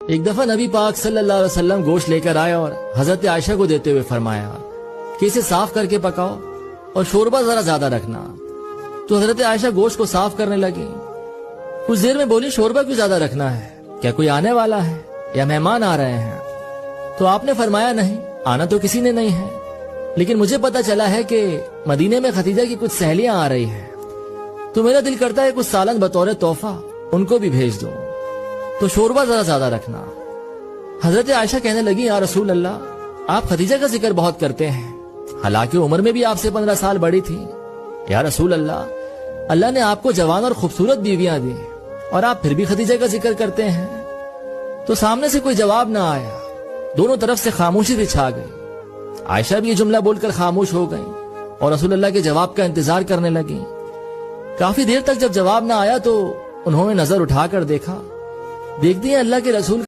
ایک دفعہ نبی پاک صلی اللہ علیہ وسلم گوشت لے کر آئے اور حضرت عائشہ کو دیتے ہوئے فرمایا کہ اسے صاف کر کے پکاؤ اور شوربہ ذرا زیادہ رکھنا۔ تو حضرت عائشہ گوشت کو صاف کرنے لگی۔ کچھ دیر میں بولی شوربہ کیوں زیادہ رکھنا ہے؟ کیا کوئی آنے والا ہے یا مہمان آ رہے ہیں؟ تو آپ نے فرمایا نہیں، آنا تو کسی نے نہیں ہے، لیکن مجھے پتا چلا ہے کہ مدینے میں خدیجہ کی کچھ سہیلیاں آ رہی ہیں، تو میرا دل کرتا ہے کچھ سالن بطور تحفہ ان کو بھی بھیج دو، تو شوربہ ذرا زیادہ رکھنا۔ حضرت عائشہ کہنے لگی یا رسول اللہ، آپ خدیجہ کا ذکر بہت کرتے ہیں، حالانکہ عمر میں بھی آپ سے 15 سال بڑی تھی۔ یا رسول اللہ، اللہ نے آپ کو جوان اور خوبصورت بیویاں دی اور آپ پھر بھی خدیجہ کا ذکر کرتے ہیں۔ تو سامنے سے کوئی جواب نہ آیا، دونوں طرف سے خاموشی بھی چھا گئی۔ عائشہ بھی یہ جملہ بول کر خاموش ہو گئی اور رسول اللہ کے جواب کا انتظار کرنے لگی۔ کافی دیر تک جب جواب نہ آیا تو انہوں نے نظر اٹھا کر دیکھا، دیکھتی ہیں اللہ کے رسول